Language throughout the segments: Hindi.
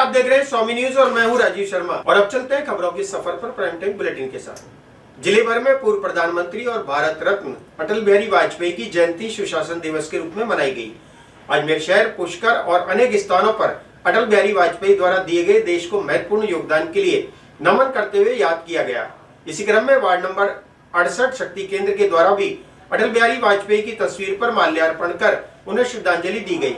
आप देख रहे हैं स्वामी न्यूज और मैं हूं राजीव शर्मा। और अब चलते हैं खबरों के सफर पर प्राइम टाइम बुलेटिन के साथ। जिले भर में पूर्व प्रधानमंत्री और भारत रत्न अटल बिहारी वाजपेयी की जयंती सुशासन दिवस के रूप में मनाई गई। अजमेर शहर, पुष्कर और अनेक स्थानों पर अटल बिहारी वाजपेयी द्वारा दिए गए देश को महत्वपूर्ण योगदान के लिए नमन करते हुए याद किया गया। इसी क्रम में वार्ड नंबर 68 शक्ति केंद्र के द्वारा भी अटल बिहारी वाजपेयी की तस्वीर पर माल्यार्पण कर उन्हें श्रद्धांजलि दी गई।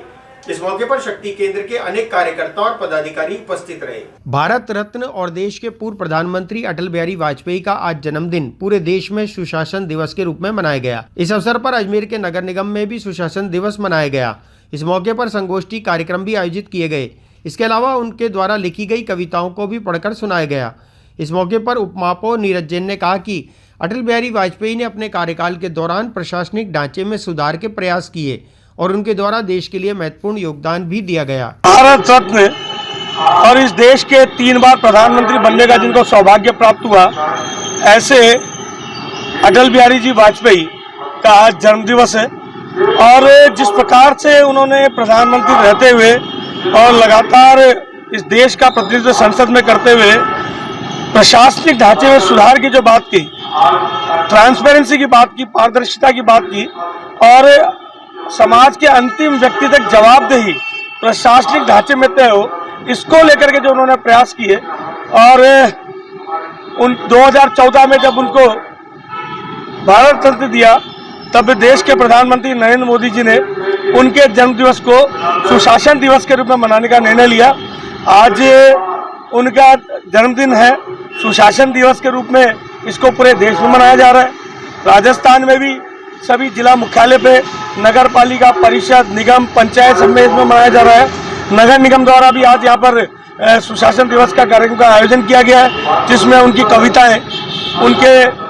इस मौके पर शक्ति केंद्र के अनेक कार्यकर्ता और पदाधिकारी उपस्थित रहे। भारत रत्न और देश के पूर्व प्रधानमंत्री अटल बिहारी वाजपेयी का आज जन्मदिन पूरे देश में सुशासन दिवस के रूप में मनाया गया। इस अवसर पर अजमेर के नगर निगम में भी सुशासन दिवस मनाया गया। इस मौके पर संगोष्ठी कार्यक्रम भी आयोजित किए गए। इसके अलावा उनके द्वारा लिखी गई कविताओं को भी पढ़कर सुनाया गया। इस मौके पर उपमहापौर नीरज जैन ने कहा कि अटल बिहारी वाजपेयी ने अपने कार्यकाल के दौरान प्रशासनिक ढांचे में सुधार के प्रयास किए और उनके द्वारा देश के लिए महत्वपूर्ण योगदान भी दिया गया। भारत रत्न और इस देश के 3 बार प्रधानमंत्री बनने का जिनको सौभाग्य प्राप्त हुआ, ऐसे अटल बिहारी जी वाजपेयी का आज जन्मदिवस है। और जिस प्रकार से उन्होंने प्रधानमंत्री रहते हुए और लगातार इस देश का प्रतिनिधित्व संसद में करते हुए प्रशासनिक ढांचे में सुधार की जो बात की, ट्रांसपेरेंसी की बात की, पारदर्शिता की बात की और समाज के अंतिम व्यक्ति तक जवाबदेही प्रशासनिक ढांचे में तय हो, इसको लेकर के जो उन्होंने प्रयास किए। और उन 2014 में जब उनको भारत रत्न दिया, तब देश के प्रधानमंत्री नरेंद्र मोदी जी ने उनके जन्मदिवस को सुशासन दिवस के रूप में मनाने का निर्णय लिया। आज उनका जन्मदिन है, सुशासन दिवस के रूप में इसको पूरे देश में मनाया जा रहा है। राजस्थान में भी सभी जिला मुख्यालय पे नगर पालिका परिषद, निगम, पंचायत सब में इसमें मनाया जा रहा है। नगर निगम द्वारा भी आज यहाँ पर सुशासन दिवस का कार्यक्रम का आयोजन किया गया है, जिसमें उनकी कविताएं, उनके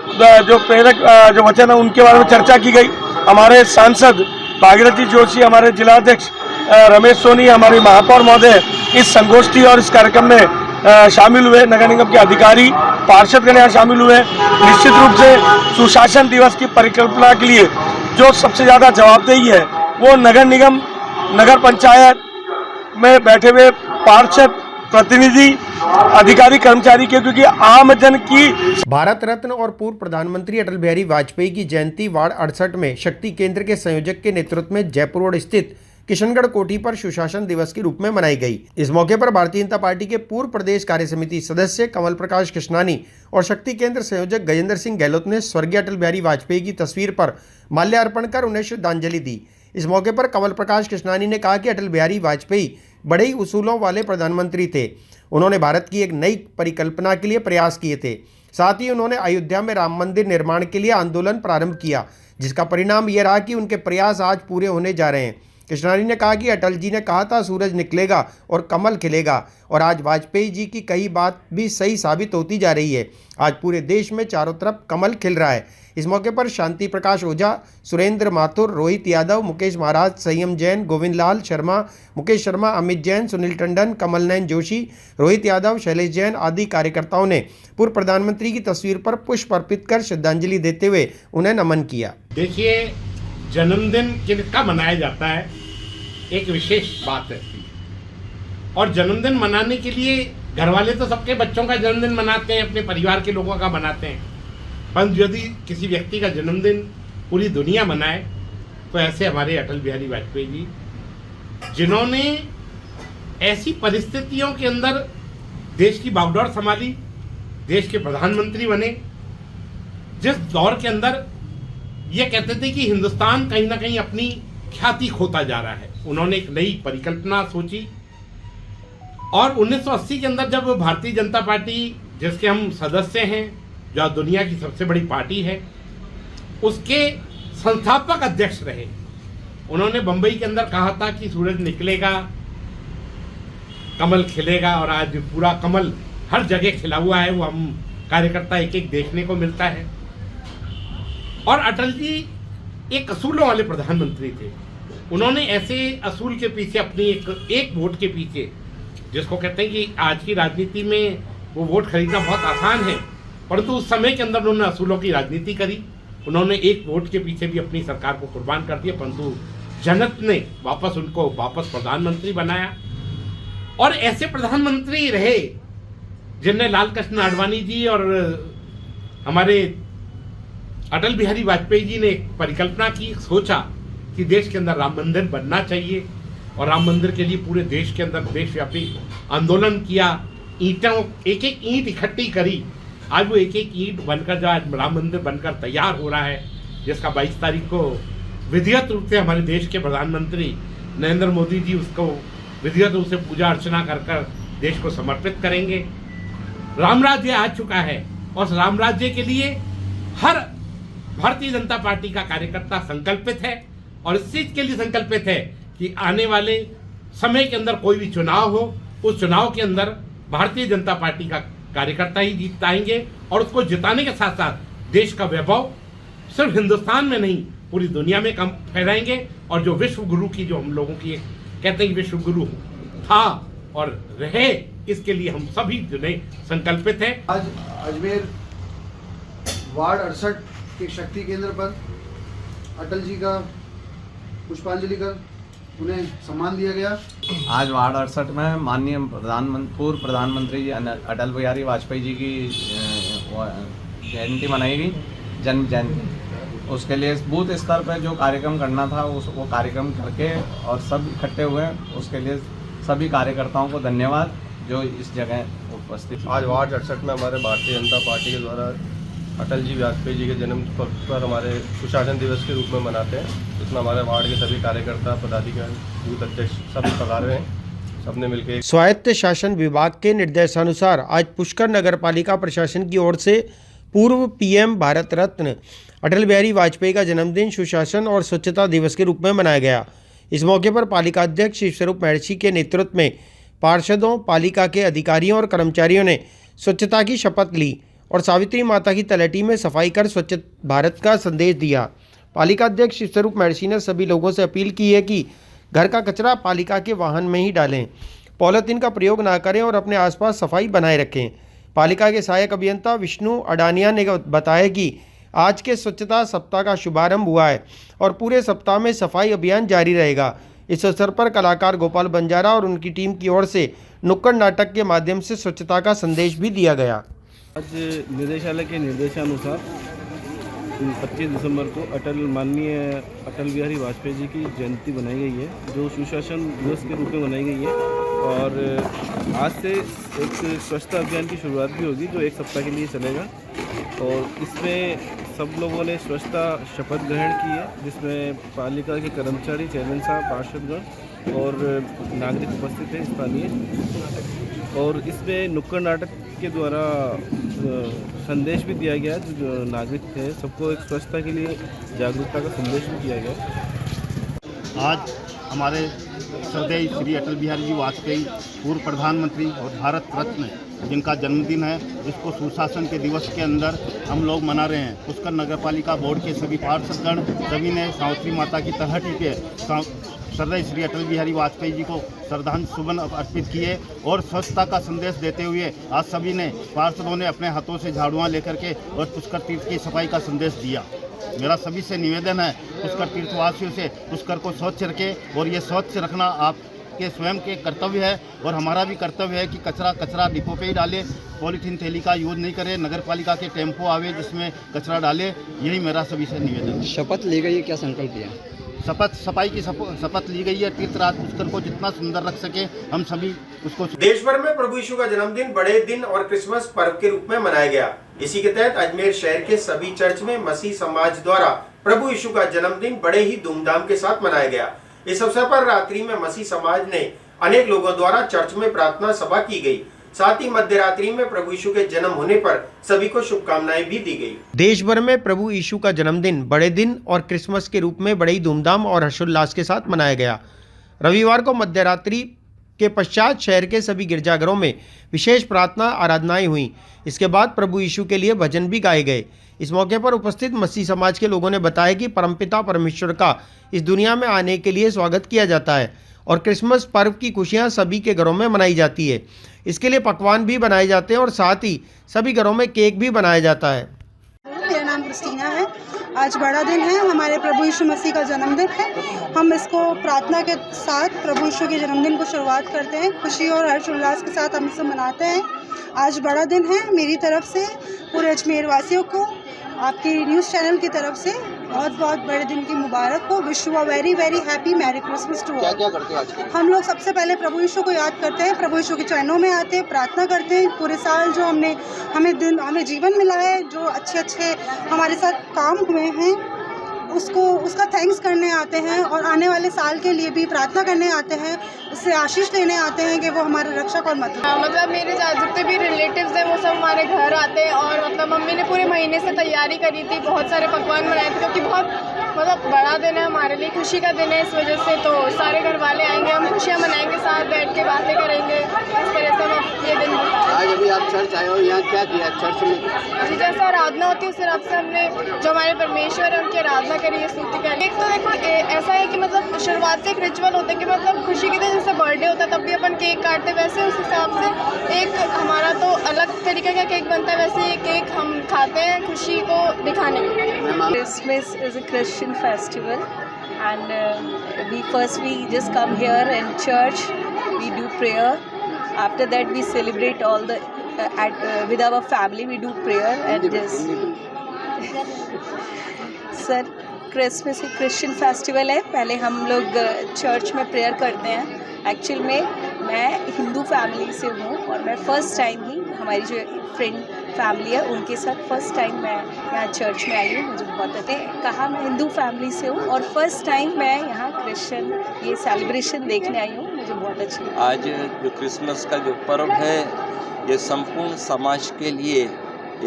जो प्रेरक जो वचन है, उनके बारे में चर्चा की गई। हमारे सांसद भागीरथी जोशी, हमारे जिलाध्यक्ष रमेश सोनी, हमारी महापौर महोदय इस संगोष्ठी और इस कार्यक्रम में शामिल हुए। नगर निगम के अधिकारी, पार्षदगण यहाँ शामिल हुए। निश्चित रूप से सुशासन दिवस की परिकल्पना के लिए जो सबसे ज़्यादा जवाबदेही है वो नगर निगम, नगर पंचायत में बैठे हुए पार्षद, प्रतिनिधि, अधिकारी, कर्मचारी के, क्योंकि आम जन की। भारत रत्न और पूर्व प्रधानमंत्री अटल बिहारी वाजपेयी की जयंती वार्ड 68 में शक्ति केंद्र के संयोजक के नेतृत्व में जयपुर रोड स्थित किशनगढ़ कोठी पर सुशासन दिवस के रूप में मनाई गई। इस मौके पर भारतीय जनता पार्टी के पूर्व प्रदेश कार्य समिति सदस्य कमल प्रकाश कृष्णानी और शक्ति केंद्र संयोजक गजेंद्र सिंह गहलोत ने स्वर्गीय अटल बिहारी वाजपेयी की तस्वीर पर माल्यार्पण कर उन्हें श्रद्धांजलि दी। इस मौके पर कमल प्रकाश कृष्णानी ने कहा कि अटल बिहारी वाजपेयी बड़े ही उसूलों वाले प्रधानमंत्री थे। उन्होंने भारत की एक नई परिकल्पना के लिए प्रयास किए थे। साथ ही उन्होंने अयोध्या में राम मंदिर निर्माण के लिए आंदोलन प्रारंभ किया, जिसका परिणाम यह रहा कि उनके प्रयास आज पूरे होने जा रहे हैं। कृष्णानी ने कहा कि अटल जी ने कहा था सूरज निकलेगा और कमल खिलेगा, और आज वाजपेयी जी की कई बात भी सही साबित होती जा रही है। आज पूरे देश में चारों तरफ कमल खिल रहा है। इस मौके पर शांति प्रकाश ओझा, सुरेंद्र माथुर, रोहित यादव, मुकेश महाराज, संयम जैन, गोविंद लाल शर्मा, मुकेश शर्मा, अमित जैन, सुनील टंडन, कमल नयन जोशी, रोहित यादव, शैलेश जैन आदि कार्यकर्ताओं ने पूर्व प्रधानमंत्री की तस्वीर पर पुष्प अर्पित कर श्रद्धांजलि देते हुए उन्हें नमन किया। देखिए, जन्मदिन किसका मनाया जाता है, एक विशेष बात रहती है। और जन्मदिन मनाने के लिए घर वाले तो सबके बच्चों का जन्मदिन मनाते हैं, अपने परिवार के लोगों का मनाते हैं, पर यदि किसी व्यक्ति का जन्मदिन पूरी दुनिया मनाए तो ऐसे हमारे अटल बिहारी वाजपेयी जी, जिन्होंने ऐसी परिस्थितियों के अंदर देश की बागडोर संभाली, देश के प्रधानमंत्री बने, जिस दौर के अंदर ये कहते थे कि हिंदुस्तान कहीं ना कहीं अपनी ख्याति खोता जा रहा है। उन्होंने एक नई परिकल्पना सोची और 1980 के अंदर जब भारतीय जनता पार्टी, जिसके हम सदस्य हैं, जो दुनिया की सबसे बड़ी पार्टी है, उसके संस्थापक अध्यक्ष रहे। उन्होंने बंबई के अंदर कहा था कि सूरज निकलेगा, कमल खिलेगा, और आज पूरा कमल हर जगह खिला हुआ है। वो हम कार्यकर्ता एक एक देखने को मिलता है। और अटल जी एक असूलों वाले प्रधानमंत्री थे। उन्होंने ऐसे असूल के पीछे अपनी एक वोट के पीछे, जिसको कहते हैं कि आज की राजनीति में वो वोट खरीदना बहुत आसान है, परंतु उस समय के अंदर उन्होंने असूलों की राजनीति करी। उन्होंने एक वोट के पीछे भी अपनी सरकार को कुर्बान कर दिया, परंतु जनता ने उनको वापस प्रधानमंत्री बनाया। और ऐसे प्रधानमंत्री रहे जिनने लाल कृष्ण आडवाणी जी और हमारे अटल बिहारी वाजपेयी जी ने एक परिकल्पना की, सोचा कि देश के अंदर राम मंदिर बनना चाहिए और राम मंदिर के लिए पूरे देश के अंदर देशव्यापी आंदोलन किया, ईंटों एक एक ईंट इकट्ठी करी। आज वो एक एक ईंट बनकर जो आज राम मंदिर बनकर तैयार हो रहा है, जिसका 22 तारीख को विधिवत रूप से हमारे देश के प्रधानमंत्री नरेंद्र मोदी जी उसको विधिवत रूप से पूजा अर्चना कर कर देश को समर्पित करेंगे। राम राज्य आ चुका है और उस राम राज्य के लिए हर भारतीय जनता पार्टी का कार्यकर्ता संकल्पित है और इस चीज के लिए संकल्पित है कि आने वाले समय के अंदर कोई भी चुनाव हो, उस चुनाव के अंदर भारतीय जनता पार्टी का कार्यकर्ता ही जीत पाएंगे और उसको जिताने के साथ साथ देश का वैभव सिर्फ हिंदुस्तान में नहीं पूरी दुनिया में कम फैलाएंगे। और जो विश्व गुरु की जो हम लोगों की कहते हैं कि विश्व गुरु था और रहे, इसके लिए हम सभी जुने संकल्पित हैं। आज अजमेर वार्ड 68 के शक्ति केंद्र पर अटल जी का पुष्पांजलि कर उन्हें सम्मान दिया गया। आज वार्ड 68 में माननीय पूर्व प्रधानमंत्री जी अटल बिहारी वाजपेयी जी की जयंती मनाई गई, जन्म जयंती। उसके लिए बूथ स्तर पर जो कार्यक्रम करना था वो कार्यक्रम करके और सब इकट्ठे हुए, उसके लिए सभी कार्यकर्ताओं को धन्यवाद जो इस जगह उपस्थित। आज वार्ड 68 में हमारे भारतीय जनता पार्टी के द्वारा अटल जी वाजपेयी जी के जन्म पर हमारे सुशासन दिवस के रूप में मनाते हैं, जिसमें हमारे वार्ड के सभी कार्यकर्ता, पदाधिकारी, बूथ अध्यक्ष सब पधारे हैं। सबने मिलकर स्वायत्त शासन विभाग के निर्देशानुसार आज पुष्कर नगर पालिका प्रशासन की ओर से पूर्व पीएम भारत रत्न अटल बिहारी वाजपेयी का जन्मदिन सुशासन और स्वच्छता दिवस के रूप में मनाया गया। इस मौके पर पालिका अध्यक्ष शिवस्वरूप महर्षि के नेतृत्व में पार्षदों, पालिका के अधिकारियों और कर्मचारियों ने स्वच्छता की शपथ ली और सावित्री माता की तलहटी में सफाई कर स्वच्छ भारत का संदेश दिया। पालिका अध्यक्ष शिवस्वरूप महर्षि ने सभी लोगों से अपील की है कि घर का कचरा पालिका के वाहन में ही डालें, पॉलीथीन का प्रयोग ना करें और अपने आसपास सफाई बनाए रखें। पालिका के सहायक अभियंता विष्णु अडानिया ने बताया कि आज के स्वच्छता सप्ताह का शुभारंभ हुआ है और पूरे सप्ताह में सफाई अभियान जारी रहेगा। इस अवसर पर कलाकार गोपाल बंजारा और उनकी टीम की ओर से नुक्कड़ नाटक के माध्यम से स्वच्छता का संदेश भी दिया गया। आज निदेशालय के निर्देशानुसार 25 दिसंबर को माननीय अटल बिहारी वाजपेयी जी की जयंती बनाई गई है, जो सुशासन दिवस के रूप में मनाई गई है। और आज से एक स्वच्छता अभियान की शुरुआत भी होगी जो एक सप्ताह के लिए चलेगा और इसमें सब लोगों ने स्वच्छता शपथ ग्रहण की है, जिसमें पालिका के कर्मचारी, चेयरमैन साहब, पार्षदगण और नागरिक उपस्थित हैं स्थानीय। और इसमें नुक्कड़ नाटक के द्वारा संदेश भी दिया गया है, जो नागरिक थे सबको एक स्वच्छता के लिए जागरूकता का संदेश भी दिया गया। आज हमारे श्रद्धेय श्री अटल बिहारी जी वाजपेयी पूर्व प्रधानमंत्री और भारत रत्न जिनका जन्मदिन है, जिसको सुशासन के दिवस के अंदर हम लोग मना रहे हैं। पुष्कर नगर पालिका बोर्ड के सभी पार्षदगण सभी ने सावित्री माता की तलहटी पे श्रद्धेय श्री अटल बिहारी वाजपेयी जी को श्रद्धांजलि सुमन अर्पित किए और स्वच्छता का संदेश देते हुए आज सभी ने पार्षदों ने अपने हाथों से झाड़ुआं लेकर के और पुष्कर तीर्थ की सफाई का संदेश दिया। मेरा सभी से निवेदन है, पुष्कर तीर्थवासियों से पुष्कर को स्वच्छ रखें और ये स्वच्छ रखना आपके स्वयं के कर्तव्य है और हमारा भी कर्तव्य है कि कचरा डिपो पे ही डाले, पॉलीथीन थैली का यूज नहीं करें, नगर पालिका के टेम्पो आवे जिसमें कचरा डाले। यही मेरा सभी से निवेदन है। शपथ ली गई है, क्या संकल्प लिया? सफाई की शपथ ली गई है। तीर्थराज पुष्कर को जितना सुंदर रख सके हम सभी उसको। देश भर में प्रभु यीशु का जन्मदिन बड़े दिन और क्रिसमस पर्व के रूप में मनाया गया। इसी के तहत अजमेर शहर के सभी चर्च में मसीह समाज द्वारा प्रभु यीशु का जन्मदिन बड़े ही धूमधाम के साथ मनाया गया। इस अवसर पर रात्रि में मसीह समाज ने अनेक लोगों द्वारा चर्च में प्रार्थना सभा की गई। साथ ही मध्य रात्रि में प्रभु यीशु के जन्म होने पर सभी को शुभकामनाएं भी दी गई। देश भर में प्रभु यीशु का जन्मदिन बड़े दिन और क्रिसमस के रूप में बड़े ही धूमधाम और हर्षोल्लास के साथ मनाया गया। रविवार को मध्य रात्रि के पश्चात शहर के सभी गिरजाघरों में विशेष प्रार्थना आराधनाएं हुई। इसके बाद प्रभु यीशु के लिए भजन भी गाए गए। इस मौके पर उपस्थित मसीह समाज के लोगों ने बताया कि परमपिता परमेश्वर का इस दुनिया में आने के लिए स्वागत किया जाता है और क्रिसमस पर्व की खुशियां सभी के घरों में मनाई जाती है। इसके लिए पकवान भी बनाए जाते हैं और साथ ही सभी घरों में केक भी बनाया जाता है। मेरा नाम क्रिस्टीना है आज बड़ा दिन है, हमारे प्रभु यीशु मसीह का जन्मदिन है। हम इसको प्रार्थना के साथ प्रभु यीशु के जन्मदिन को शुरुआत करते हैं, खुशी और हर्ष उल्लास के साथ हम इसे मनाते हैं। आज बड़ा दिन है, मेरी तरफ से पूरे अजमेर वासियों को, आपकी न्यूज़ चैनल की तरफ से बहुत बहुत बड़े दिन की मुबारक हो। Wish you a very very happy merry Christmas to all. क्या करते हैं आज? हम लोग सबसे पहले प्रभु यीशु को याद करते हैं, प्रभु यीशु के चरणों में आते हैं, प्रार्थना करते हैं। पूरे साल जो हमें जीवन मिला है, जो अच्छे हमारे साथ काम हुए हैं, उसका थैंक्स करने आते हैं और आने वाले साल के लिए भी प्रार्थना करने आते हैं, उससे आशीष लेने आते हैं कि वो हमारे रक्षक और मतलब मेरे जितने भी रिलेटिव्स हैं वो सब हमारे घर आते हैं और मतलब मम्मी ने पूरे महीने से तैयारी करी थी, बहुत सारे पकवान बनाए थे क्योंकि बहुत बड़ा दिन है हमारे लिए, खुशी का दिन है। इस वजह से तो सारे घर वाले आएंगे, हम खुशियाँ मनाएंगे, साथ बैठ के बातें करेंगे। इस तरह से हम ये दिन आज अभी आप चर्च आए हो, यहाँ क्या किया चर्च में? जी जैसे आराधना होती है उस हिसाब से हमने जो हमारे परमेश्वर है उनकी आराधना करी है, स्तुति करी। एक तो देखो ऐसा है कि मतलब शुरुआत से एक रिचुअल होता है कि मतलब खुशी के दिन जैसे बर्थडे होता है तब भी अपन केक काटते, वैसे उस हिसाब से एक हमारा तो अलग तरीके का केक बनता है, वैसे ये केक हम खाते हैं खुशी को दिखाने के लिए। Christmas is a Christian festival, and we just come here in church, we do prayer. After that we celebrate all the with our family, we do prayer and just sir Christmas एक क्रिश्चियन फेस्टिवल है। पहले हम लोग चर्च में प्रेयर करते हैं। एक्चुअल में मैं हिंदू फैमिली से हूँ और मैं फ़र्स्ट टाइम ही हमारी जो फ्रेंड फैमिली है उनके साथ फ़र्स्ट टाइम मैं यहाँ चर्च में आई हूँ। मुझे बहुत अच्छे कहा, मैं हिंदू फैमिली से हूँ और फर्स्ट टाइम मैं यहाँ क्रिश्चियन ये सेलिब्रेशन देखने आई हूँ, मुझे बहुत अच्छी। आज जो क्रिसमस का जो पर्व है ये संपूर्ण समाज के लिए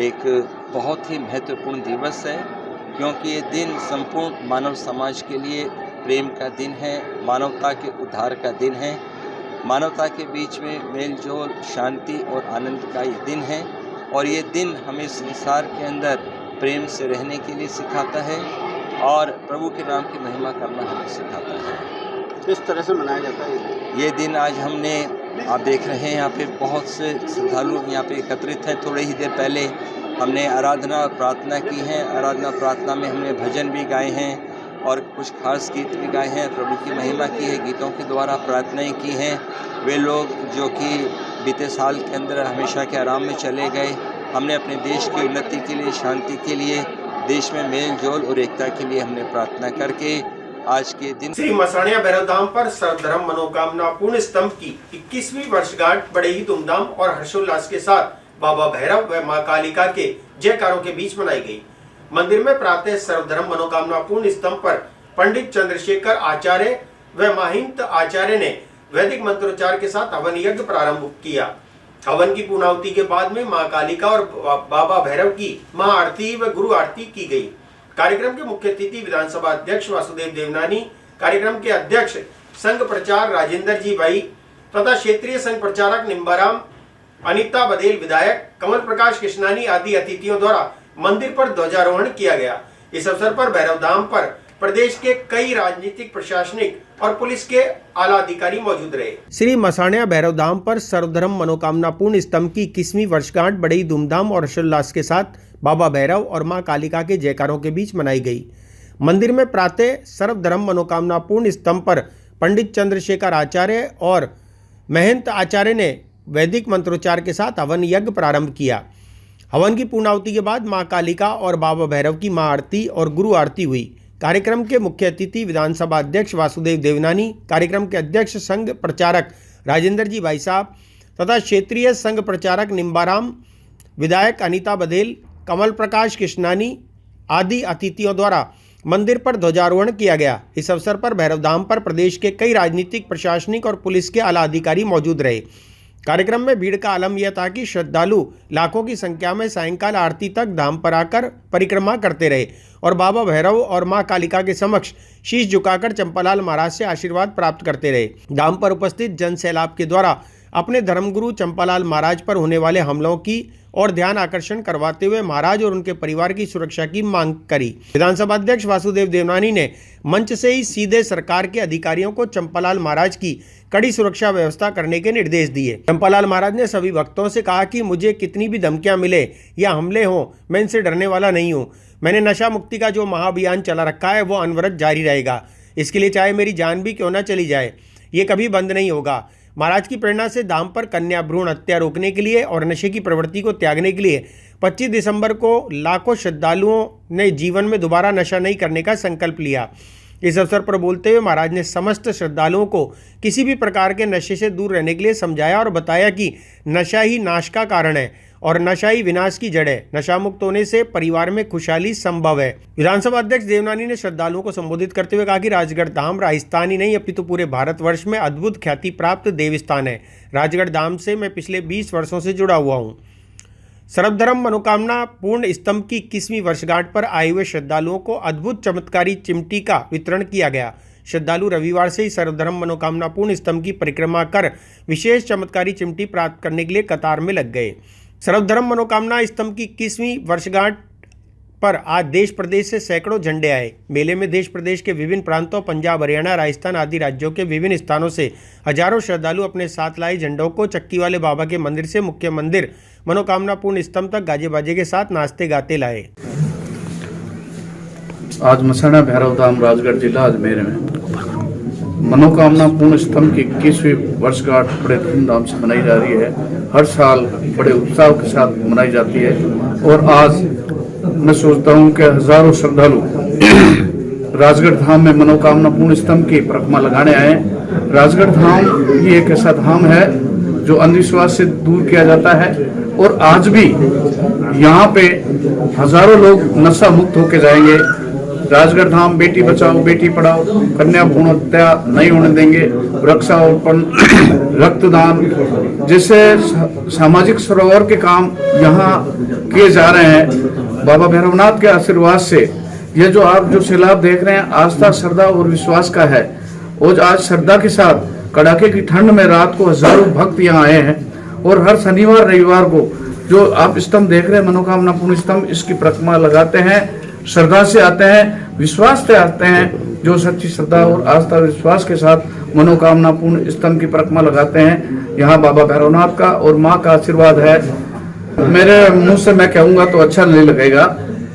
एक बहुत ही महत्वपूर्ण दिवस है, क्योंकि ये दिन संपूर्ण मानव समाज के लिए प्रेम का दिन है, मानवता के उद्धार का दिन है, मानवता के बीच में मेल जोल, शांति और आनंद का ये दिन है। और ये दिन हमें संसार के अंदर प्रेम से रहने के लिए सिखाता है और प्रभु के नाम की महिमा करना हमें सिखाता है। किस तरह से मनाया जाता है ये दिन? आज हमने, आप देख रहे हैं यहाँ पे बहुत से श्रद्धालु यहाँ पे एकत्रित हैं। थोड़े ही देर पहले हमने आराधना और प्रार्थना की है। आराधना प्रार्थना में हमने भजन भी गाए हैं और कुछ खास गीत भी गाए हैं, प्रभु की महिमा की है, गीतों के द्वारा प्रार्थनाएं की हैं। वे लोग जो कि बीते साल के अंदर हमेशा के आराम में चले गए, हमने अपने देश की उन्नति के लिए, शांति के लिए, देश में मेल जोल और एकता के लिए हमने प्रार्थना करके आज के दिन श्री मसाणिया भैरव धाम पर सर्वधर्म मनोकामना पूर्ण स्तंभ की 21वीं वर्षगांठ बड़े ही धूमधाम और हर्षोल्लास के साथ बाबा भैरव व मां कालिका के जयकारों के बीच मनाई गई। मंदिर में प्रातः सर्वधर्म मनोकामना पूर्ण स्तंभ पर पंडित चंद्रशेखर आचार्य व महंत आचार्य ने वैदिक मंत्रोच्चार के साथ हवन यज्ञ प्रारंभ किया। हवन की पूर्णाहुति के बाद में मां कालिका और बाबा भैरव की महाआरती व गुरु आरती की गई। कार्यक्रम के मुख्य अतिथि विधानसभा अध्यक्ष वासुदेव देवनानी, कार्यक्रम के अध्यक्ष संघ प्रचार राजेंद्र जी भाई तथा क्षेत्रीय संघ प्रचारक निम्बाराम, अनीता बधेल, विधायक कमल प्रकाश कृष्णानी आदि अतिथियों द्वारा मंदिर पर ध्वजारोहण किया गया। इस अवसर पर भैरव धाम पर प्रदेश के कई राजनीतिक, प्रशासनिक और पुलिस के आला अधिकारी मौजूद रहे। श्री मसाणिया भैरव धाम पर सर्वधर्म मनोकामना पूर्ण स्तंभ की 21वीं वर्षगांठ बड़ी धूमधाम और हर्षोल्लास के साथ बाबा भैरव और मां कालिका के जयकारों के बीच मनाई गई। मंदिर में प्रातः सर्वधर्म मनोकामना पूर्ण स्तंभ पर पंडित चंद्रशेखर आचार्य और महंत आचार्य ने वैदिक मंत्रोच्चार के साथ हवन यज्ञ प्रारंभ किया। हवन की पूर्णाहुति के बाद मां कालिका और बाबा भैरव की महाआरती और गुरु आरती हुई। कार्यक्रम के मुख्य अतिथि विधानसभा अध्यक्ष वासुदेव देवनानी, कार्यक्रम के अध्यक्ष संघ प्रचारक राजेंद्र जी भाई साहब तथा क्षेत्रीय संघ प्रचारक निम्बाराम, विधायक अनीता बधेल, कमल प्रकाश कृष्णानी आदि अतिथियों द्वारा मंदिर पर ध्वजारोहण किया गया। इस अवसर पर भैरव धाम पर प्रदेश के कई राजनीतिक, प्रशासनिक और पुलिस के आला अधिकारी मौजूद रहे। कार्यक्रम में भीड़ का आलम यह था कि श्रद्धालु लाखों की संख्या में सायंकाल आरती तक धाम पर आकर परिक्रमा करते रहे और बाबा भैरव और मां कालिका के समक्ष शीश झुकाकर चंपालाल महाराज से आशीर्वाद प्राप्त करते रहे। धाम पर उपस्थित जन सैलाब के द्वारा अपने धर्मगुरु चंपालाल महाराज पर होने वाले हमलों की और ध्यान आकर्षण करवाते हुए महाराज और उनके परिवार की सुरक्षा की मांग करी। विधानसभा अध्यक्ष वासुदेव देवनानी ने मंच से ही सीधे सरकार के अधिकारियों को चंपालाल महाराज की कड़ी सुरक्षा व्यवस्था करने के निर्देश दिए। चंपालाल महाराज ने सभी भक्तों से कहा कि मुझे कितनी भी धमकियां मिले या हमले हों, मैं इनसे डरने वाला नहीं हूं। मैंने नशा मुक्ति का जो महाअभियान चला रखा है वो अनवरत जारी रहेगा। इसके लिए चाहे मेरी जान भी क्यों ना चली जाए, ये कभी बंद नहीं होगा। महाराज की प्रेरणा से धाम पर कन्या भ्रूण हत्या रोकने के लिए और नशे की प्रवृत्ति को त्यागने के लिए 25 दिसंबर को लाखों श्रद्धालुओं ने जीवन में दोबारा नशा नहीं करने का संकल्प लिया। इस अवसर पर बोलते हुए महाराज ने समस्त श्रद्धालुओं को किसी भी प्रकार के नशे से दूर रहने के लिए समझाया और बताया कि नशा ही नाश का कारण है और नशा ही विनाश की जड़ है। नशा मुक्त होने से परिवार में खुशहाली संभव है। विधानसभा अध्यक्ष देवनानी ने श्रद्धालुओं को संबोधित करते हुए कहा कि राजगढ़ धाम राजस्थान ही नहीं अपितु पूरे भारतवर्ष में अद्भुत ख्याति प्राप्त देवस्थान है। राजगढ़ धाम से मैं पिछले 20 वर्षों से जुड़ा हुआ हूँ। सर्वधर्म मनोकामना पूर्ण स्तंभ की 21वीं वर्षगांठ पर आए हुए श्रद्धालुओं को अद्भुत चमत्कारी चिमटी का वितरण किया गया। श्रद्धालु रविवार से ही सर्वधर्म मनोकामना पूर्ण स्तंभ की परिक्रमा कर विशेष चमत्कारी चिमटी प्राप्त करने के लिए कतार में लग गए। सर्वधर्म मनोकामना स्तंभ की 21वीं वर्षगांठ पर आज देश प्रदेश से सैकड़ों झंडे आए। मेले में देश प्रदेश के विभिन्न प्रांतों, पंजाब, हरियाणा, राजस्थान आदि राज्यों के विभिन्न स्थानों से हजारों श्रद्धालु अपने साथ लाए झंडों को चक्की वाले बाबा के मंदिर से मुख्य मंदिर मनोकामना पूर्ण स्तंभ तक गाजे बाजे के साथ नाचते गाते लाए। आज मसाणा भैरव धाम राजगढ़ जिला अजमेर में मनोकामना पूर्ण स्तंभ की 21वीं वर्षगांठ बड़े धूमधाम से मनाई जा रही है। हर साल बड़े उत्साह के साथ मनाई जाती है और आज मैं सोचता हूँ कि हजारों श्रद्धालु राजगढ़ धाम में मनोकामना पूर्ण स्तंभ की परिक्रमा लगाने आए। राजगढ़ धाम ये एक ऐसा धाम है जो अंधविश्वास से दूर किया जाता है और आज भी यहाँ पे हजारों लोग नशा मुक्त होकर जाएंगे। राजगढ़ धाम बेटी बचाओ बेटी पढ़ाओ, कन्या भ्रूण हत्या नहीं होने देंगे, वृक्षारोपण, रक्तदान जैसे सामाजिक सरोवर के काम यहाँ किए जा रहे हैं। बाबा भैरवनाथ के आशीर्वाद से ये जो आप जो सैलाब देख रहे हैं आस्था, श्रद्धा और विश्वास का है। और आज श्रद्धा के साथ कड़ाके की ठंड में रात को हजारों भक्त यहाँ आए हैं और हर शनिवार रविवार को जो आप स्तंभ देख रहे हैं मनोकामना पूर्ण स्तंभ, इसकी परिक्रमा लगाते हैं। श्रद्धा से आते हैं, विश्वास से आते हैं। जो सच्ची श्रद्धा और आस्था विश्वास के साथ मनोकामना पूर्ण स्तंभ की परिक्रमा लगाते हैं, यहाँ बाबा भैरवनाथ का और माँ का आशीर्वाद है। मेरे मुंह से मैं कहूँगा तो अच्छा नहीं लगेगा।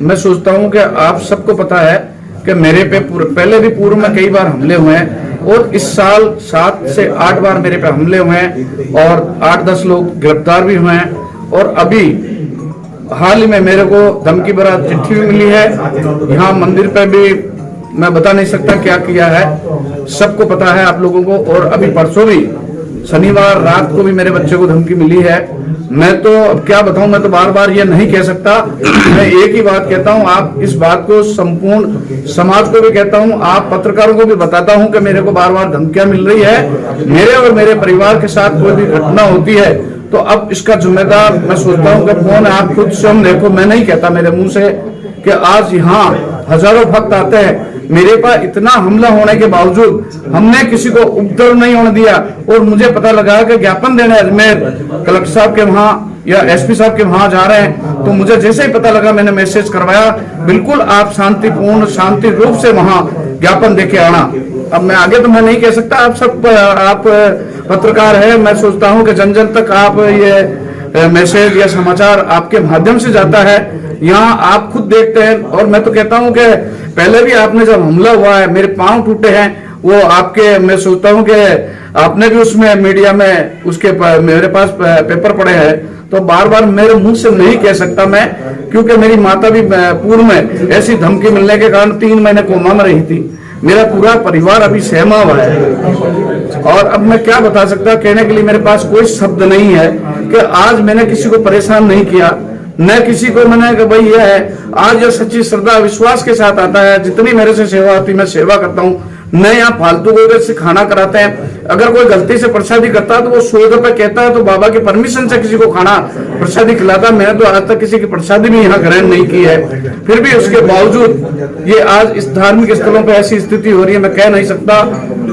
मैं सोचता हूँ कि आप सबको पता है कि मेरे पे पहले भी पूर्व में कई बार हमले हुए हैं और इस साल 7 से 8 बार मेरे पे हमले हुए हैं और 8-10 लोग गिरफ्तार भी हुए हैं। और अभी हाल ही में मेरे को धमकी भरा चिट्ठी भी मिली है। यहाँ मंदिर पे भी मैं बता नहीं सकता क्या किया है, सबको पता है आप लोगों को। और अभी परसों भी शनिवार रात को भी मेरे बच्चे को धमकी मिली है। मैं तो अब क्या बताऊं, मैं तो बार बार ये नहीं कह सकता। मैं एक ही बात कहता हूं, आप इस बात को संपूर्ण समाज को भी कहता हूं, आप पत्रकारों को भी बताता हूं कि मेरे को बार बार धमकियां मिल रही है। मेरे और मेरे परिवार के साथ कोई भी घटना होती है तो अब इसका जिम्मेदार मैं सोचता हूं कि कौन है। आप खुद स्वयं देखो, मैं नहीं कहता मेरे मुंह से कि आज यहाँ हजारों भक्त आते हैं। मेरे पास इतना हमला होने के बावजूद हमने किसी को उपद्रव नहीं होने दिया। और मुझे पता लगा कि ज्ञापन देने अजमेर कलेक्टर साहब के वहाँ या एसपी साहब के वहाँ जा रहे हैं, तो मुझे जैसे ही पता लगा मैंने मैसेज करवाया, बिल्कुल आप शांतिपूर्ण शांति रूप से वहाँ ज्ञापन देके आना। अब मैं आगे तो मैं नहीं कह सकता, आप सब आप पत्रकार है, मैं सोचता हूँ कि जन जन तक आप ये मैसेज या समाचार आपके माध्यम से जाता है, यहाँ आप खुद देखते हैं। और मैं तो कहता हूँ कि पहले भी आपने जब हमला हुआ है, मेरे पांव टूटे हैं, वो आपके मैं सोचता हूँ कि आपने भी उसमें मीडिया में उसके मेरे पास पेपर पड़े हैं, तो बार बार मेरे मुंह से नहीं कह सकता मैं, क्योंकि मेरी माता भी पूर्व में ऐसी धमकी मिलने के कारण 3 महीने कोमा में रही थी। मेरा पूरा परिवार अभी सहमा हुआ है और अब मैं क्या बता सकता, कहने के लिए मेरे पास कोई शब्द नहीं है कि आज मैंने किसी को परेशान नहीं किया, न किसी को मैंने कि भाई ये है। आज जो सच्ची श्रद्धा विश्वास के साथ आता है, जितनी मेरे से सेवा आती मैं सेवा करता हूँ। न यहाँ फालतू को से खाना कराते हैं। अगर कोई गलती से प्रसादी करता है तो वो 100 रुपए कहता है तो बाबा की परमिशन से किसी को खाना प्रसादी खिलाता। मैंने तो आज तक किसी की प्रसादी भी यहाँ ग्रहण नहीं की है। फिर भी उसके बावजूद ये आज इस धार्मिक स्थलों पर ऐसी स्थिति हो रही है, मैं कह नहीं सकता।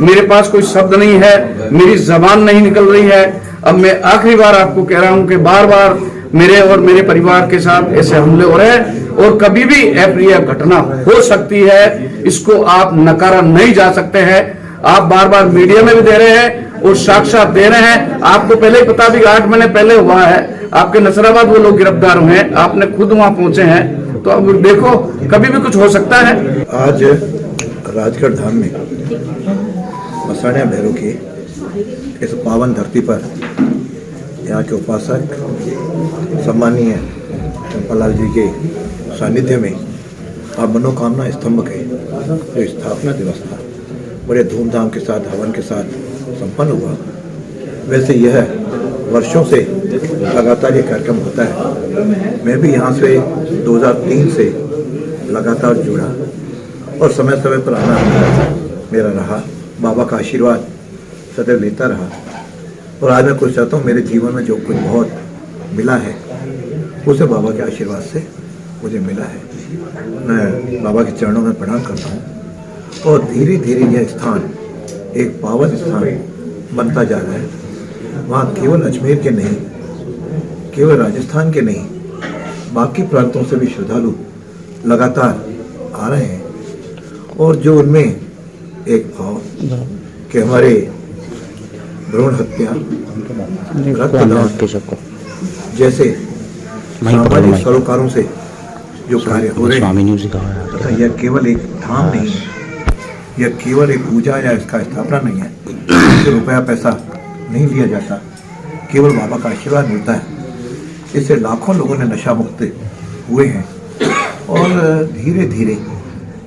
मेरे पास कोई शब्द नहीं है, मेरी जबान नहीं निकल रही है। अब मैं आखिरी बार आपको कह रहा हूँ कि बार बार मेरे और मेरे परिवार के साथ ऐसे हमले हो रहे हैं और कभी भी अप्रिय घटना हो सकती है, इसको आप नकारा नहीं जा सकते हैं। आप बार बार मीडिया में भी दे रहे हैं, और साक्षात दे रहे हैं। आपको पहले ही पता भी 8 महीने पहले हुआ है, आपके नसराबाद वो लोग गिरफ्तार हुए हैं, आपने खुद वहां पहुंचे हैं, तो अब देखो कभी भी कुछ हो सकता है। आज राजगढ़ धाम में मसाणिया भैरव की इस पावन धरती पर यहाँ के उपासक सम्मानीय चंपालाल जी के सानिध्य में अब मनोकामना स्तंभ के जो स्थापना दिवस था बड़े धूमधाम के साथ हवन के साथ संपन्न हुआ। वैसे यह वर्षों से लगातार ये कार्यक्रम होता है। मैं भी यहाँ से 2003 से लगातार जुड़ा और समय समय पर आना मेरा रहा। बाबा का आशीर्वाद सदैव लेता रहा और आज मैं कुछ चाहता हूँ मेरे जीवन में जो कुछ बहुत मिला है उसे बाबा के आशीर्वाद से मुझे मिला है। मैं बाबा के चरणों में प्रणाम करता हूँ और धीरे धीरे यह स्थान एक पावन स्थान बनता जा रहा है। वहाँ केवल अजमेर के नहीं, केवल राजस्थान के नहीं, बाकी प्रांतों से भी श्रद्धालु लगातार आ रहे हैं और जो उनमें एक भाव कि हमारे भ्रूण हत्या, रक्तदान जैसे सामाजिक सरोकारों से जो कार्य हो रहे हैं तथा यह केवल एक धाम नहीं है, यह केवल एक पूजा या इसका स्थापना नहीं है, इससे रुपया पैसा नहीं लिया जाता, केवल बाबा का आशीर्वाद मिलता है। इससे लाखों लोगों ने नशा मुक्त हुए हैं और धीरे धीरे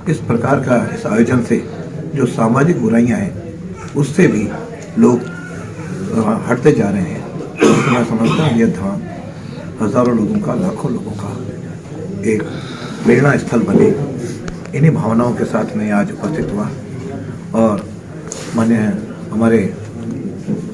इस प्रकार का इस आयोजन से जो सामाजिक बुराइयां हैं उससे भी लोग हटते जा रहे हैं। तो मैं समझता हूँ यह धाम हजारों लोगों का, लाखों लोगों का एक प्रेरणा स्थल बने। इन्हीं भावनाओं के साथ मैं आज उपस्थित हुआ और मान्य हमारे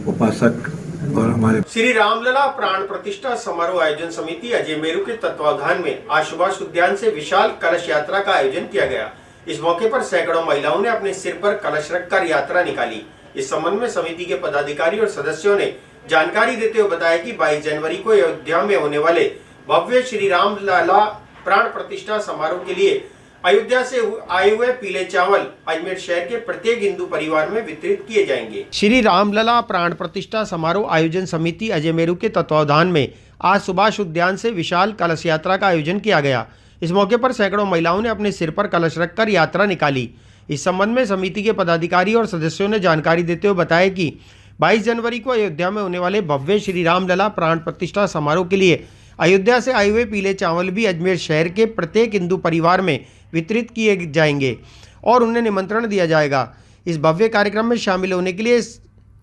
उपासक और हमारे श्री रामलला प्राण प्रतिष्ठा समारोह आयोजन समिति अजमेरू के तत्वावधान में आज सुभाष उद्यान से विशाल कलश यात्रा का आयोजन किया गया। इस मौके पर सैकड़ों महिलाओं ने अपने सिर पर कलश रखकर यात्रा निकाली। इस संबंध में समिति के पदाधिकारी और सदस्यों ने जानकारी देते हुए बताया कि 22 जनवरी को अयोध्या में होने वाले भव्य श्री रामलला प्राण प्रतिष्ठा समारोह के लिए अयोध्या से आए हुए पीले चावल अजमेर शहर के प्रत्येक हिंदू परिवार में वितरित किए जाएंगे। श्री रामलला प्राण प्रतिष्ठा समारोह आयोजन समिति अजमेरू के तत्वावधान में आज सुभाष उद्यान से विशाल कलश यात्रा का आयोजन किया गया। इस मौके पर सैकड़ों महिलाओं ने अपने सिर पर कलश रखकर यात्रा निकाली। इस संबंध में समिति के पदाधिकारी और सदस्यों ने जानकारी देते हुए बताया कि 22 जनवरी को अयोध्या में होने वाले भव्य श्री रामलला प्राण प्रतिष्ठा समारोह के लिए अयोध्या से आए हुए पीले चावल भी अजमेर शहर के प्रत्येक हिंदू परिवार में वितरित किए जाएंगे और उन्हें निमंत्रण दिया जाएगा। इस भव्य कार्यक्रम में शामिल होने के लिए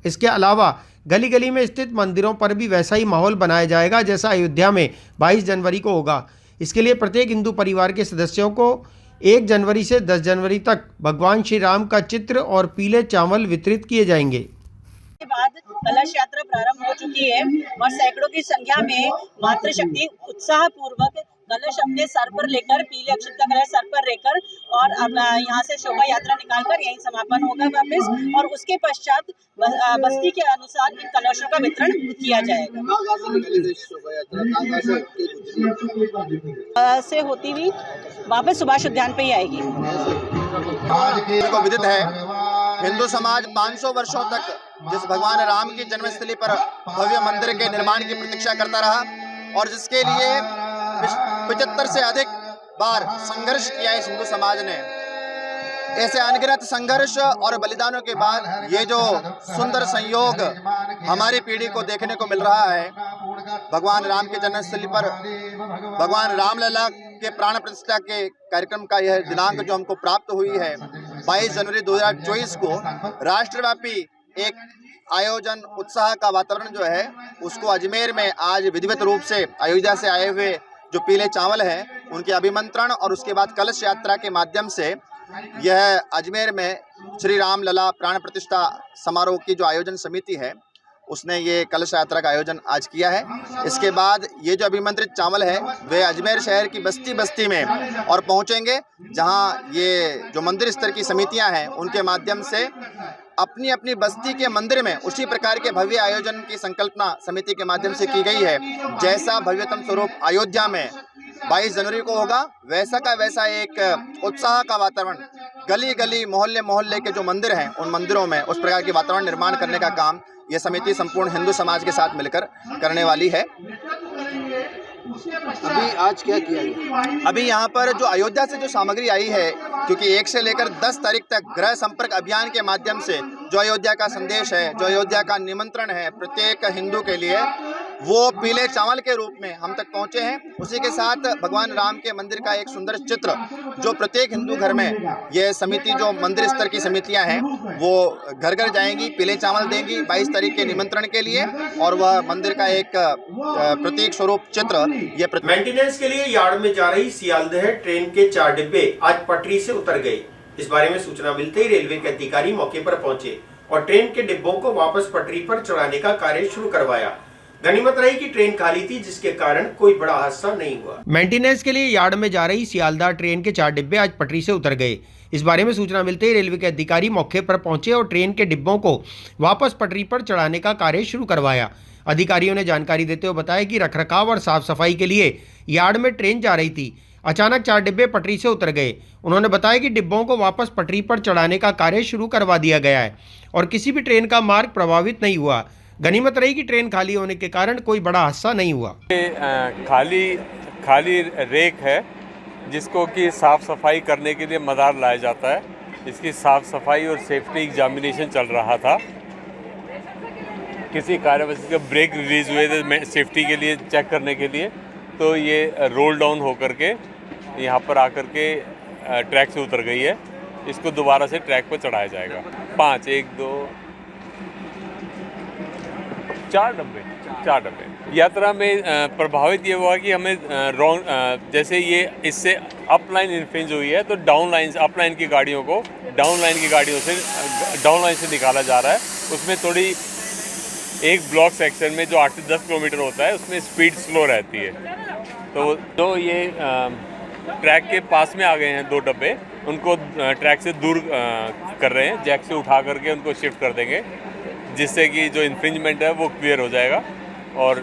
इसके अलावा गली गली में स्थित मंदिरों पर भी वैसा ही माहौल बनाया जाएगा जैसा अयोध्या में 22 जनवरी को होगा। इसके लिए प्रत्येक हिंदू परिवार के सदस्यों को 1 जनवरी से 10 जनवरी तक भगवान श्री राम का चित्र और पीले चावल वितरित किए जाएंगे। के बाद कलश यात्रा प्रारंभ हो चुकी है और सैकड़ों की संख्या में मातृशक्ति उत्साह पूर्वक कलश अपने सर पर लेकर, पीले अक्षत का कलश सर पर लेकर और अब यहाँ से शोभा यात्रा निकालकर यहीं समापन होगा वापस और उसके पश्चात बस्ती के अनुसार इन कलशों का वितरण किया जाएगा। से होती हुई वापस सुभाष उद्यान पे ही आएगी। को विदित है हिंदू समाज 500 वर्षों तक जिस भगवान राम की जन्मस्थली पर भव्य मंदिर के निर्माण की प्रतीक्षा करता रहा और जिसके लिए 75 से अधिक बार संघर्ष किया इस हिंदू समाज ने। ऐसे अनगिनत संघर्ष और बलिदानों के बाद ये जो सुंदर संयोग हमारी पीढ़ी को देखने को मिल रहा है, भगवान राम के जन्मस्थली पर भगवान रामलला के प्राण प्रतिष्ठा के कार्यक्रम का यह दिनांक जो हमको प्राप्त हुई है 22 जनवरी 2024 को राष्ट्रव्यापी एक आयोजन उत्साह का वातावरण जो है उसको अजमेर में आज विधिवत रूप से अयोध्या से आए हुए जो पीले चावल हैं उनके अभिमंत्रण और उसके बाद कलश यात्रा के माध्यम से यह अजमेर में श्री रामलला प्राण प्रतिष्ठा समारोह की जो आयोजन समिति है उसने ये कलश यात्रा का आयोजन आज किया है। इसके बाद ये जो अभिमंत्रित चावल है वे अजमेर शहर की बस्ती बस्ती में और पहुंचेंगे, जहां ये जो मंदिर स्तर की समितियां हैं उनके माध्यम से अपनी अपनी बस्ती के मंदिर में उसी प्रकार के भव्य आयोजन की संकल्पना समिति के माध्यम से की गई है। जैसा भव्यतम स्वरूप अयोध्या में 22 जनवरी को होगा वैसा का वैसा एक उत्साह का वातावरण गली गली मोहल्ले मोहल्ले के जो मंदिर हैं उन मंदिरों में उस प्रकार के वातावरण निर्माण करने का काम ये समिति संपूर्ण हिंदू समाज के साथ मिलकर करने वाली है। अभी आज क्या किया गया? अभी यहाँ पर जो अयोध्या से जो सामग्री आई है, क्योंकि 1 से लेकर 10 तारीख तक गृह संपर्क अभियान के माध्यम से जो अयोध्या का संदेश है, जो अयोध्या का निमंत्रण है प्रत्येक हिंदू के लिए, वो पीले चावल के रूप में हम तक पहुँचे हैं। उसी के साथ भगवान राम के मंदिर का एक सुंदर चित्र जो प्रत्येक हिंदू घर में ये समिति जो मंदिर स्तर की समितियां हैं वो घर घर जाएंगी, पीले चावल देंगी 22 तारीख के निमंत्रण के लिए, और वह मंदिर का एक प्रतीक स्वरूप चित्र ये मेंटेनेंस के लिए यार्ड में जा रही सियालदह ट्रेन के 4 डिब्बे आज पटरी से उतर गए। इस बारे में सूचना मिलते ही रेलवे के अधिकारी मौके पर पहुंचे और ट्रेन के डिब्बों को वापस पटरी पर चढ़ाने का कार्य शुरू करवाया। गनीमत रही कि ट्रेन खाली थी, जिसके कारण कोई बड़ा हादसा नहीं हुआ। मेंटेनेंस के लिए यार्ड में जा रही सियालदह ट्रेन के 4 डिब्बे आज पटरी से उतर गए। इस बारे में सूचना मिलते ही रेलवे के अधिकारी मौके पर पहुंचे और ट्रेन के डिब्बों को वापस पटरी पर चढ़ाने का कार्य शुरू करवाया। अधिकारियों ने जानकारी देते हुए बताया कि रखरखाव और साफ सफाई के लिए यार्ड में ट्रेन जा रही थी। अचानक 4 डिब्बे पटरी से उतर गए। उन्होंने बताया कि डिब्बों को वापस पटरी पर चढ़ाने का कार्य शुरू करवा दिया गया है और किसी भी ट्रेन का मार्ग प्रभावित नहीं हुआ। गनीमत रही कि ट्रेन खाली होने के कारण कोई बड़ा हादसा नहीं हुआ। खाली रेक है जिसको कि साफ सफाई करने के लिए मदार लाया जाता है। इसकी साफ सफाई और सेफ्टी एग्जामिनेशन चल रहा था। किसी कार्यवश के ब्रेक रिलीज हुए थे सेफ्टी के लिए चेक करने के लिए, तो ये रोल डाउन होकर के यहाँ पर आकर के ट्रैक से उतर गई है। इसको दोबारा से ट्रैक पर चढ़ाया जाएगा। 5 1 2 4 डब्बे। यात्रा में प्रभावित ये हुआ कि हमें जैसे ये इससे अप लाइन इन्फ्रिंज हुई है तो डाउन लाइन की गाड़ियों को डाउन लाइन से निकाला जा रहा है। उसमें थोड़ी एक ब्लॉक सेक्शन में जो 8 से 10 किलोमीटर होता है उसमें स्पीड स्लो रहती है। तो ये ट्रैक के पास में आ गए हैं 2 डब्बे, उनको ट्रैक से दूर कर रहे हैं। जैक से उठा करके उनको शिफ्ट कर देंगे, जिससे कि जो इन्फ्रिंजमेंट है वो क्लियर हो जाएगा और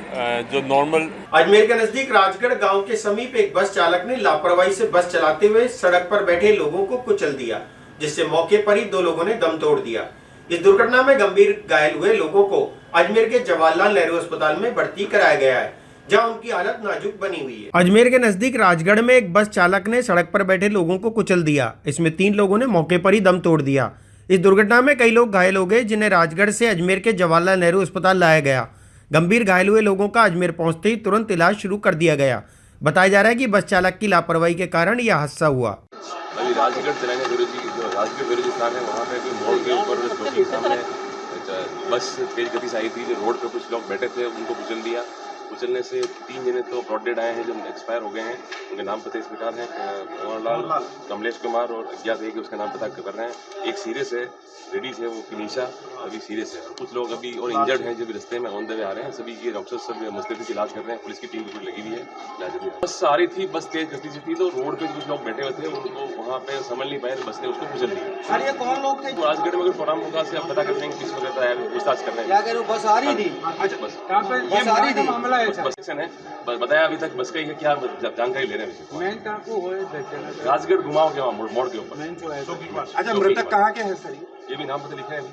जो नॉर्मल। अजमेर के नजदीक राजगढ़ गांव के समीप एक बस चालक ने लापरवाही से बस चलाते हुए सड़क पर बैठे लोगों को कुचल दिया, जिससे मौके पर ही 2 लोगों ने दम तोड़ दिया। इस दुर्घटना में गंभीर घायल हुए लोगों को अजमेर के जवाहरलाल नेहरू अस्पताल में भर्ती कराया गया है, जहां उनकी हालत नाजुक बनी हुई है। अजमेर के नजदीक राजगढ़ में एक बस चालक ने सड़क पर बैठे लोगों को कुचल दिया। इसमें 3 लोगों ने मौके पर ही दम तोड़ दिया। इस दुर्घटना में कई लोग घायल हो गए, जिन्हें राजगढ़ से अजमेर के जवाहरलाल नेहरू अस्पताल लाया गया। गंभीर घायल हुए लोगों का अजमेर पहुंचते ही तुरंत इलाज शुरू कर दिया गया। बताया जा रहा है कि बस चालक की लापरवाही के कारण यह हादसा हुआ। अभी राजगढ़ चलाने राजगढ़ विरोधी स्थान है, वहाँ पे कोई मोड़ के ऊपर चौकी के सामने बस तेज गति से आई थी। जो रोड पे कुछ लोग बैठे थे उनको कुचल दिया। कुचलने से 3 जने तो ब्रॉड डेड आए हैं जो एक्सपायर हो गए हैं। उनके नाम पता इस प्रकार हैं: भंवरलाल, कमलेश कुमार और अज्ञात एक उसका नाम पता कर रहे हैं। एक सीरियस है, लेडीज है वो किनीशा, अभी सीरियस है। कुछ लोग अभी और इंजर्ड हैं जो भी रास्ते में ऑन द वे आ रहे हैं। सभी के डॉक्टर्स सब मुस्तैदी से इलाज कर रहे हैं। पुलिस की टीम भी लगी हुई है। बस आ रही थी, बस तेज गति से थी तो रोड पे कुछ लोग बैठे हुए थे, उनको वहाँ पे समझ नहीं पाए, बस ने उसको कुचल दिया। ये कौन लोग थे? राजगढ़ में कोई प्रोग्राम होगा से आप पता कर लेंगे किस वजह से पूछताछ कर रहे हैं। क्या बस आ रही थी? अच्छा, बस आ रही थी। मामला है बस बताया अभी तक बस का क्या जानकारी ले रहे हैं। राजगढ़ घुमाओ के वहाँ मोड़ के ऊपर। अच्छा, मृतक कहाँ के हैं सर? ये भी नाम पता लिखे हैं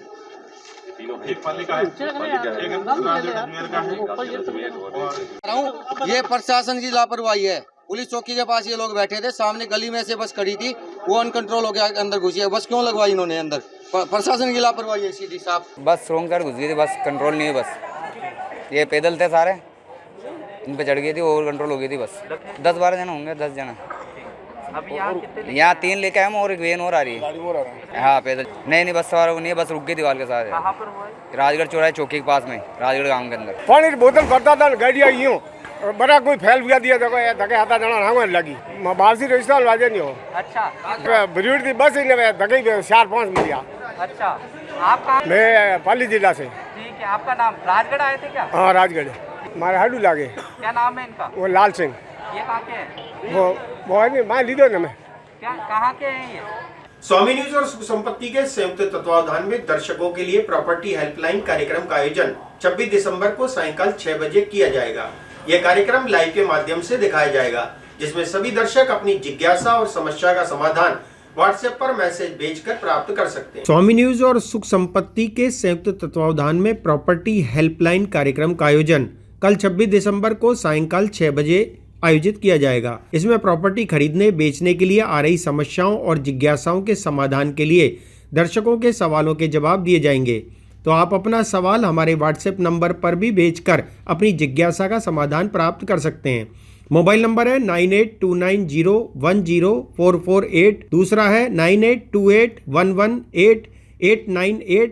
ये प्रशासन की लापरवाही है। पुलिस चौकी के पास ये लोग बैठे थे, सामने गली में से बस खड़ी थी, वो अनकंट्रोल हो गया, अंदर घुसी है। बस क्यों लगवाई इन्होंने अंदर? प्रशासन की लापरवाही है सीधी साफ। बस रॉन्ग साइड घुस गई थी, बस कंट्रोल नहीं है। बस ये पैदल थे सारे, इन पे चढ़ गई थी, ओवर कंट्रोल हो गई थी। बस 10-12 जन होंगे, 10 जन। यहाँ 3 लेके आए और एक वेन और आ रही है। हाँ पैदल नहीं बस सवार नहीं है, बस रुक गई दीवार के साथ। राजगढ़ चौराहे चौकी के पास में, राजगढ़ गांव के अंदर। पानी की बोतल भरता था, गाड़ी आई यूँ बड़ा कोई फैल गया दिया धके हाथा जाना हाँ लगी बारसी रजिस्टर वाजे नहीं हो। अच्छा भीड़ थी बस ही धके 4-5 मिलिया। अच्छा आप कहाँ? मैं पाली जिला से। ठीक है, आपका नाम? राजगढ़ आए थे क्या? हाँ राजगढ़, हमारे हाडू लागे। क्या नाम है इनका? वो लाल सिंह। ये कहाँ के हैं? वो है नहीं, मैं लीडो ना मैं। क्या कहाँ के हैं ये? स्वामी न्यूज और सुख संपत्ति के संयुक्त तत्वावधान में दर्शकों के लिए प्रॉपर्टी हेल्पलाइन कार्यक्रम का आयोजन 26 दिसंबर को सायंकाल 6 बजे किया जाएगा। यह कार्यक्रम लाइव के माध्यम से दिखाया जाएगा, जिसमें सभी दर्शक अपनी जिज्ञासा और समस्या का समाधान व्हाट्सएप पर मैसेज भेजकर प्राप्त कर सकते हैं। स्वामी न्यूज और सुख संपत्ति के संयुक्त तत्वावधान में प्रॉपर्टी हेल्पलाइन कार्यक्रम का आयोजन कल 26 दिसंबर को सायंकाल 6 बजे आयोजित किया जाएगा। इसमें प्रॉपर्टी खरीदने बेचने के लिए आ रही समस्याओं और जिज्ञासाओं के समाधान के लिए दर्शकों के सवालों के जवाब दिए जाएंगे। तो आप अपना सवाल हमारे व्हाट्सएप नंबर पर भी भेजकर अपनी जिज्ञासा का समाधान प्राप्त कर सकते हैं। मोबाइल नंबर है 9829010448, दूसरा है 9828118898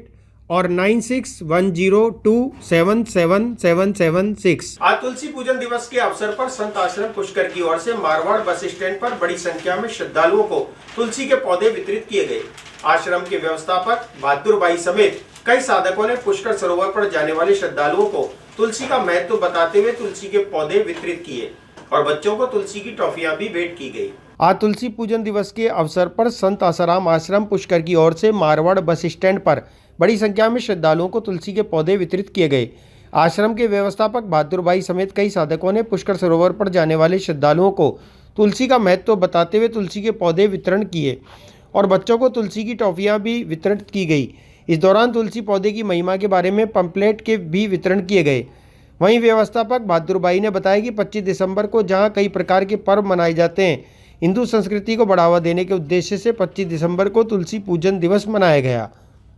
और 9610277776। आज तुलसी पूजन दिवस के अवसर पर संत आश्रम पुष्कर की ओर से मारवाड़ बस स्टैंड पर बड़ी संख्या में श्रद्धालुओं को तुलसी के पौधे वितरित किए गए। आश्रम के व्यवस्थापक बहादुर भाई समेत कई साधकों ने पुष्कर सरोवर पर जाने वाले श्रद्धालुओं को तुलसी का महत्व बताते हुए तुलसी के पौधे वितरित किए और बच्चों को तुलसी की टॉफियां भी भेंट की गई। आज तुलसी पूजन दिवस के अवसर पर संत आसाराम आश्रम पुष्कर की ओर से मारवाड़ बस स्टैंड पर बड़ी संख्या में श्रद्धालुओं को तुलसी के पौधे वितरित किए गए। आश्रम के व्यवस्थापक बहादुर भाई समेत कई साधकों ने पुष्कर सरोवर पर जाने वाले श्रद्धालुओं को तुलसी का महत्व बताते हुए तुलसी के पौधे वितरण किए और बच्चों को तुलसी की टॉफियां भी वितरित की गई। इस दौरान तुलसी पौधे की महिमा के बारे में पंपलेट के भी वितरण किए गए। वहीं व्यवस्थापक बहादुर भाई ने बताया कि 25 दिसंबर को जहां कई प्रकार के पर्व मनाए जाते हैं, हिंदू संस्कृति को बढ़ावा देने के उद्देश्य से 25 दिसंबर को तुलसी पूजन दिवस मनाया गया।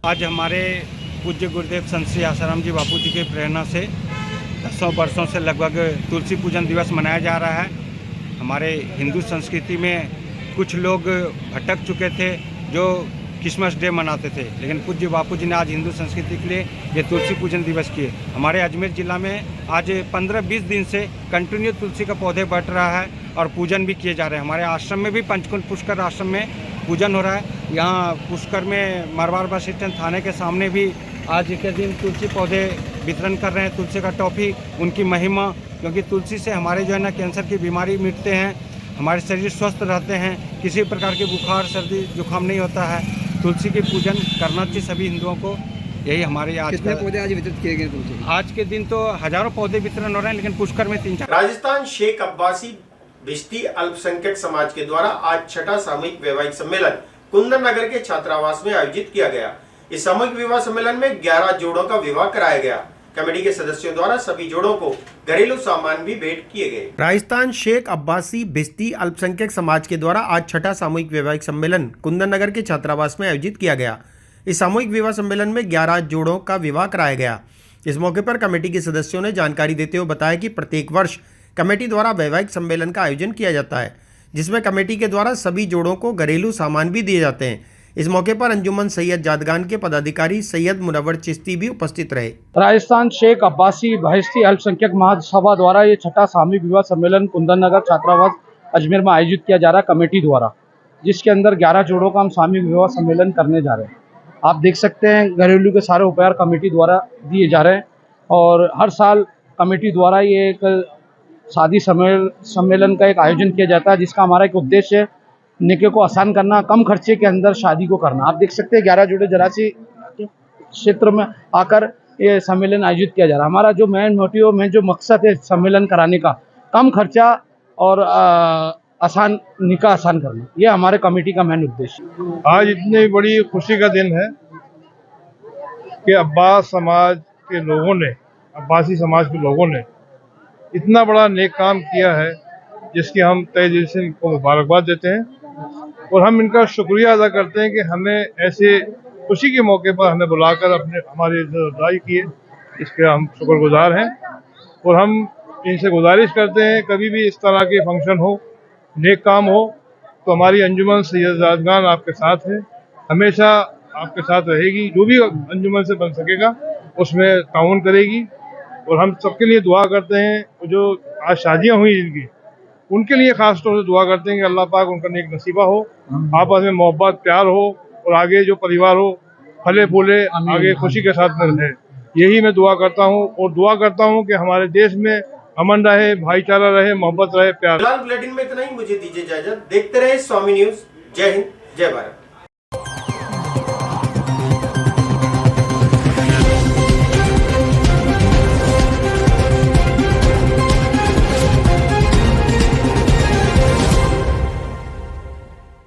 आज हमारे पूज्य गुरुदेव संत श्री आसाराम जी बापू जी की प्रेरणा से 100 वर्षों से लगभग तुलसी पूजन दिवस मनाया जा रहा है। हमारे हिंदू संस्कृति में कुछ लोग भटक चुके थे जो क्रिसमस डे मनाते थे, लेकिन पूज्य बापू जी ने आज हिंदू संस्कृति के लिए ये तुलसी पूजन दिवस किए। हमारे अजमेर जिला में आज 15-20 दिन से कंटिन्यू तुलसी का पौधे बढ़ रहा है और पूजन भी किए जा रहे हैं। हमारे आश्रम में भी पंचकुंड पुष्कर आश्रम में पूजन हो रहा है। यहाँ पुष्कर में मारवाड़ बस स्टैंड थाने के सामने भी आज के दिन तुलसी पौधे वितरण कर रहे हैं। तुलसी का टॉफी, उनकी महिमा, क्योंकि तुलसी से हमारे जो है ना कैंसर की बीमारी मिटते हैं, हमारे शरीर स्वस्थ रहते हैं, किसी प्रकार के बुखार सर्दी जुकाम नहीं होता है। तुलसी की पूजन करना चाहिए सभी हिंदुओं को। यही हमारे आज कितने पौधे आज वितरित किए गए तुलसी? आज के दिन तो हजारों पौधे वितरण हो रहे हैं, लेकिन पुष्कर में 3-4। राजस्थान शेख अब्बासी भिश्ती अल्पसंख्यक समाज के द्वारा आज छठा सामूहिक वैवाहिक सम्मेलन कुंदन नगर के छात्रावास में आयोजित किया गया। इस सामूहिक विवाह सम्मेलन में 11 जोड़ों का विवाह कराया गया। कमेटी के सदस्यों द्वारा सभी जोड़ों को घरेलू सामान भी भेंट किए गए। राजस्थान शेख अब्बासी भिश्ती अल्पसंख्यक समाज के द्वारा आज छठा सामूहिक वैवाहिक सम्मेलन कुंदन नगर के छात्रावास में आयोजित किया गया। इस सामूहिक विवाह सम्मेलन में 11 जोड़ों का विवाह कराया गया। इस मौके पर कमेटी के सदस्यों ने जानकारी देते हुए बताया कि प्रत्येक वर्ष कमेटी द्वारा वैवाहिक सम्मेलन का आयोजन किया जाता है, जिसमें कमेटी के द्वारा सभी जोड़ों को घरेलू सामान भी दिए जाते हैं। इस मौके पर अंजुमन सैयद जादगान के पदाधिकारी सैयद मुनव्वर चिश्ती भी उपस्थित रहे। राजस्थान शेख अब्बासी भिश्ती अल्पसंख्यक महासभा द्वारा ये छठा सामूहिक विवाह सम्मेलन कुंदन नगर छात्रावास अजमेर में आयोजित किया जा रहा है कमेटी द्वारा, जिसके अंदर 11 जोड़ों का हम सामूहिक विवाह सम्मेलन करने जा रहे हैं। आप देख सकते हैं घरेलू के सारे उपहार कमेटी द्वारा दिए जा रहे हैं और हर साल कमेटी द्वारा ये एक शादी सम्मेलन का एक आयोजन किया जाता है, जिसका हमारा एक उद्देश्य है निकाह को आसान करना, कम खर्चे के अंदर शादी को करना। आप देख सकते हैं 11 जोड़े जरासी क्षेत्र में आकर ये सम्मेलन आयोजित किया जा रहा है। हमारा जो मेन मोटिव में जो मकसद है सम्मेलन कराने का, कम खर्चा और आसान निकाह आसान करना, ये हमारे कमेटी का मेन उद्देश्य। आज इतनी बड़ी खुशी का दिन है कि अब्बास समाज के लोगों ने, अब्बासी समाज के लोगों ने इतना बड़ा नेक काम किया है, जिसकी हम तहे दिल से इनको मुबारकबाद देते हैं और हम इनका शुक्रिया अदा करते हैं कि हमें ऐसे खुशी के मौके पर हमें बुलाकर हमारी इज़्ज़तअफ़ज़ाई की है। इसके हम शुक्रगुजार हैं और हम इनसे गुजारिश करते हैं कभी भी इस तरह के फंक्शन हो, नेक काम हो, तो हमारी अंजुमन सैयद जादगान आपके साथ है, हमेशा आपके साथ रहेगी। जो भी अंजुमन से बन सकेगा उसमें ताउन करेगी और हम सबके लिए दुआ करते हैं। जो आज शादियाँ हुई जिनकी, उनके लिए खास तौर से दुआ करते हैं कि अल्लाह पाक उनका नेक नसीबा हो, आपस में मोहब्बत प्यार हो और आगे जो परिवार हो फले फूले, आगे खुशी के साथ में रहे। यही मैं दुआ करता हूँ और दुआ करता हूँ कि हमारे देश में अमन रहे, भाईचारा रहे, मोहब्बत रहे, प्यार। बुलेटिन में इतना ही, मुझे दीजिए इजाजत। देखते रहे स्वामी न्यूज। जय हिंद, जय भारत।